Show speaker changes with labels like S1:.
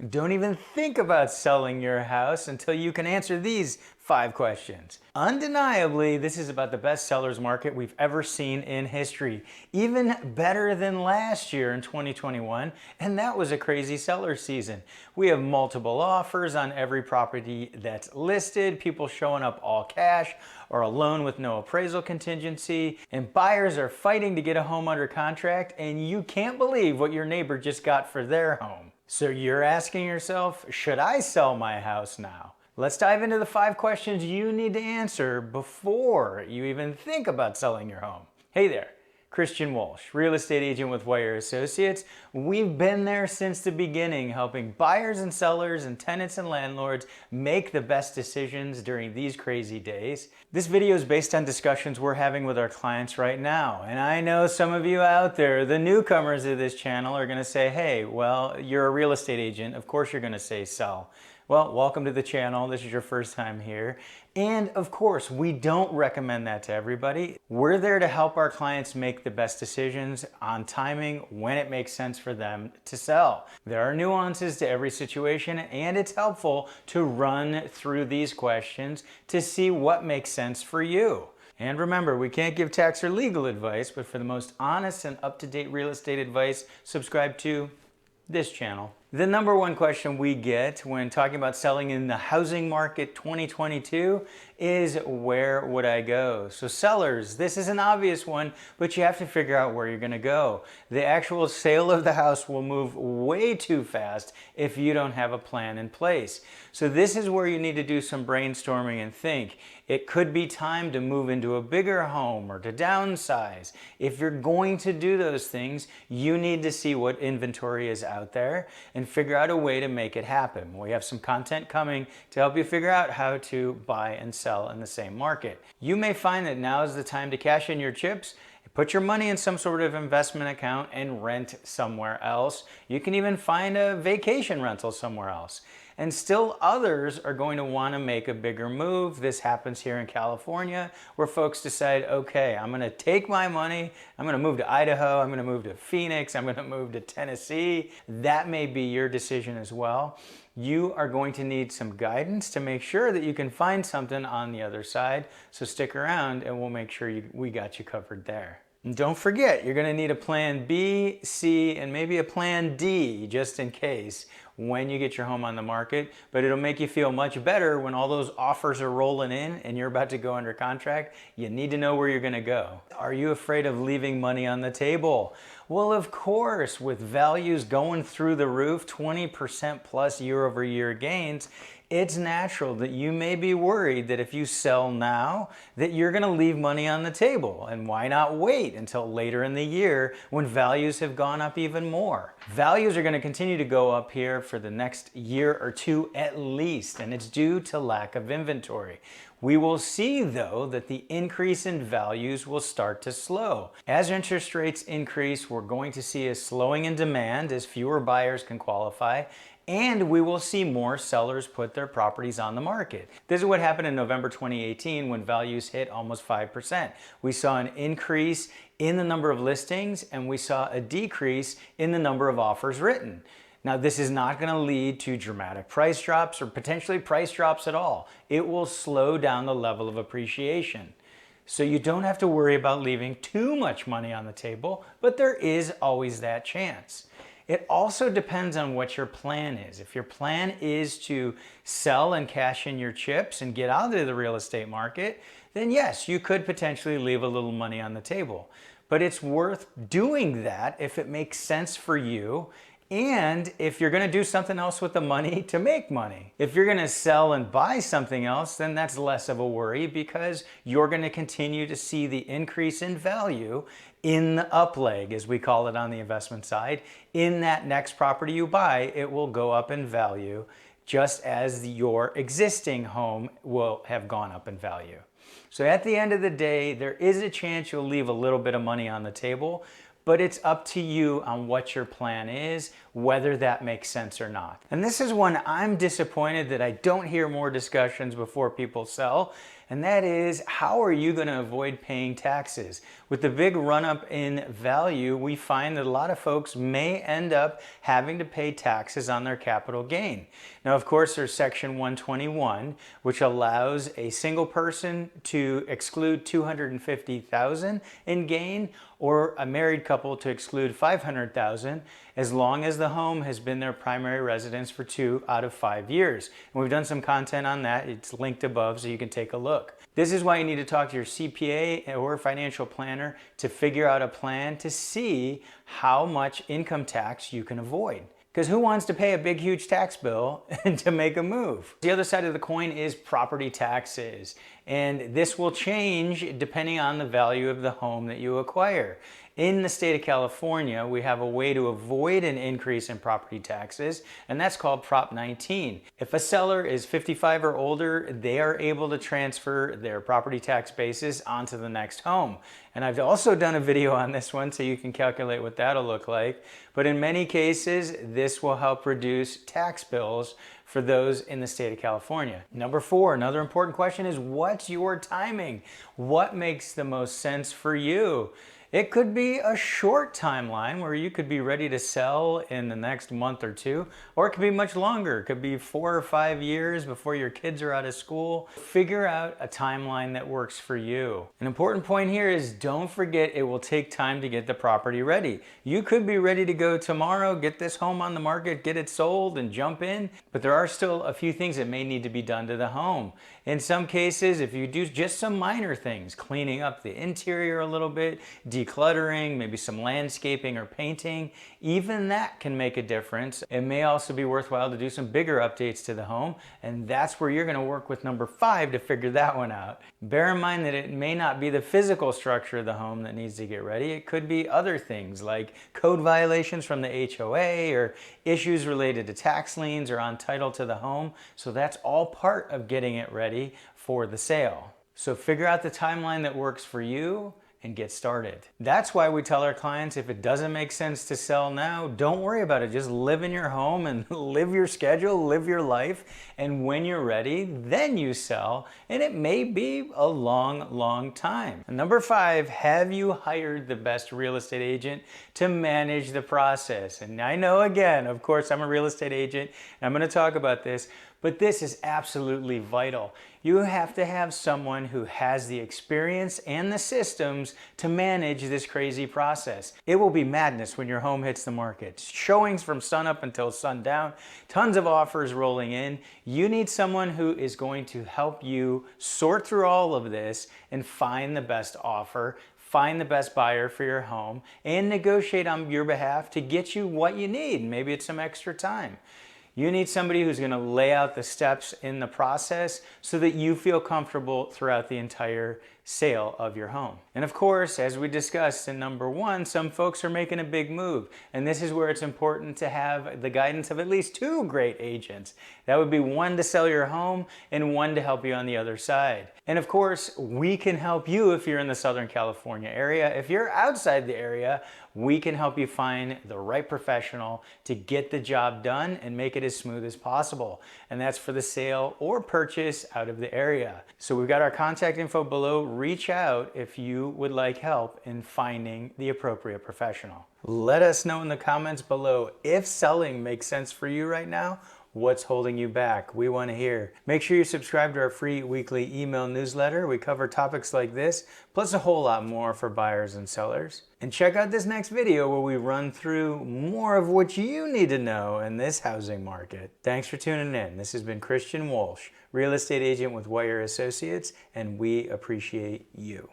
S1: Don't even think about selling your house until you can answer these 5 questions. Undeniably, this is about the best sellers market we've ever seen in history. Even better than last year in 2021, and that was a crazy seller season. We have multiple offers on every property that's listed, people showing up all cash or a loan with no appraisal contingency, and buyers are fighting to get a home under contract, and you can't believe what your neighbor just got for their home. So you're asking yourself, should I sell my house now? Let's dive into the 5 questions you need to answer before you even think about selling your home. Hey there, Christian Walsh, real estate agent with Wire Associates. We've been there since the beginning, helping buyers and sellers and tenants and landlords make the best decisions during these crazy days. This video is based on discussions we're having with our clients right now. And I know some of you out there, the newcomers of this channel, are gonna say, hey, well, you're a real estate agent. Of course you're gonna say sell. Well, welcome to the channel. This is your first time here. And of course, we don't recommend that to everybody. We're there to help our clients make the best decisions on timing when it makes sense for them to sell. There are nuances to every situation, and it's helpful to run through these questions to see what makes sense for you. And remember, we can't give tax or legal advice, but for the most honest and up-to-date real estate advice, subscribe to this channel. The number one question we get when talking about selling in the housing market 2022 is, where would I go? So sellers, this is an obvious one, but you have to figure out where you're gonna go. The actual sale of the house will move way too fast if you don't have a plan in place. So this is where you need to do some brainstorming and think. It could be time to move into a bigger home or to downsize. If you're going to do those things, you need to see what inventory is out there and figure out a way to make it happen. We have some content coming to help you figure out how to buy and sell in the same market. You may find that now is the time to cash in your chips, put your money in some sort of investment account and rent somewhere else. You can even find a vacation rental somewhere else. And still others are going to want to make a bigger move. This happens here in California, where folks decide, okay, I'm going to take my money, I'm going to move to Idaho, I'm going to move to Phoenix, I'm going to move to Tennessee. That may be your decision as well. You are going to need some guidance to make sure that you can find something on the other side. So stick around and we'll make sure we got you covered there. And don't forget, you're going to need a plan B, C, and maybe a plan D just in case when you get your home on the market, but it'll make you feel much better when all those offers are rolling in and you're about to go under contract. You need to know where you're gonna go. Are you afraid of leaving money on the table? Well, of course, with values going through the roof, 20% plus year-over-year gains, it's natural that you may be worried that if you sell now, that you're gonna leave money on the table. And why not wait until later in the year when values have gone up even more? Values are gonna continue to go up here for the next year or two at least, and it's due to lack of inventory. We will see, though, that the increase in values will start to slow. As interest rates increase, we're going to see a slowing in demand as fewer buyers can qualify, and we will see more sellers put their properties on the market. This is what happened in November 2018 when values hit almost 5%. We saw an increase in the number of listings and we saw a decrease in the number of offers written. Now, this is not going to lead to dramatic price drops or potentially price drops at all. It will slow down the level of appreciation. So you don't have to worry about leaving too much money on the table, but there is always that chance. It also depends on what your plan is. If your plan is to sell and cash in your chips and get out of the real estate market, then yes, you could potentially leave a little money on the table. But it's worth doing that if it makes sense for you and if you're gonna do something else with the money to make money. If you're gonna sell and buy something else, then that's less of a worry because you're gonna continue to see the increase in value in the up leg, as we call it on the investment side. In that next property you buy, it will go up in value just as your existing home will have gone up in value. So at the end of the day, there is a chance you'll leave a little bit of money on the table, but it's up to you on what your plan is, whether that makes sense or not. And this is when I'm disappointed that I don't hear more discussions before people sell. and that is, how are you going to avoid paying taxes? With the big run up in value, we find that a lot of folks may end up having to pay taxes on their capital gain. Now, of course, there's Section 121, which allows a single person to exclude $250,000 in gain, or a married couple to exclude $500,000, as long as the home has been their primary residence for 2 out of 5 years. And we've done some content on that. It's linked above so you can take a look. This is why you need to talk to your CPA or financial planner to figure out a plan to see how much income tax you can avoid. Because who wants to pay a big, huge tax bill to make a move? The other side of the coin is property taxes. And this will change depending on the value of the home that you acquire. In the state of California, we have a way to avoid an increase in property taxes, and that's called Prop 19. If a seller is 55 or older, they are able to transfer their property tax basis onto the next home. And I've also done a video on this one so you can calculate what that'll look like. But in many cases, this will help reduce tax bills for those in the state of California. Number 4, another important question is, what's your timing? What makes the most sense for you? It could be a short timeline where you could be ready to sell in the next month or 2, or it could be much longer. It could be 4 or 5 years before your kids are out of school. Figure out a timeline that works for you. An important point here is, don't forget it will take time to get the property ready. You could be ready to go tomorrow, get this home on the market, get it sold and jump in, but there are still a few things that may need to be done to the home. In some cases, if you do just some minor things, cleaning up the interior a little bit, decluttering, maybe some landscaping or painting, even that can make a difference. It may also be worthwhile to do some bigger updates to the home, and that's where you're going to work with number 5 to figure that one out. Bear in mind that it may not be the physical structure of the home that needs to get ready. It could be other things like code violations from the HOA or issues related to tax liens or on title to the home. So that's all part of getting it ready for the sale. So figure out the timeline that works for you and get started. That's why we tell our clients, if it doesn't make sense to sell now, don't worry about it. Just live in your home and live your schedule, live your life. And when you're ready, then you sell. And it may be a long, long time. And number 5, have you hired the best real estate agent to manage the process? And I know, again, of course, I'm a real estate agent and I'm going to talk about this, but this is absolutely vital. You have to have someone who has the experience and the systems to manage this crazy process. It will be madness when your home hits the market. Showings from sunup until sundown, tons of offers rolling in. You need someone who is going to help you sort through all of this and find the best offer, find the best buyer for your home, and negotiate on your behalf to get you what you need. Maybe it's some extra time. You need somebody who's going to lay out the steps in the process so that you feel comfortable throughout the entire sale of your home. And of course, as we discussed in number 1, some folks are making a big move. And this is where it's important to have the guidance of at least 2 great agents. That would be one to sell your home and one to help you on the other side. And of course, we can help you if you're in the Southern California area. If you're outside the area, we can help you find the right professional to get the job done and make it as smooth as possible. And that's for the sale or purchase out of the area. So we've got our contact info below. Reach out if you would like help in finding the appropriate professional. Let us know in the comments below if selling makes sense for you right now. What's holding you back? We want to hear. Make sure you subscribe to our free weekly email newsletter. We cover topics like this, plus a whole lot more for buyers and sellers. And check out this next video where we run through more of what you need to know in this housing market. Thanks for tuning in. This has been Christian Walsh, real estate agent with Wire Associates, and we appreciate you.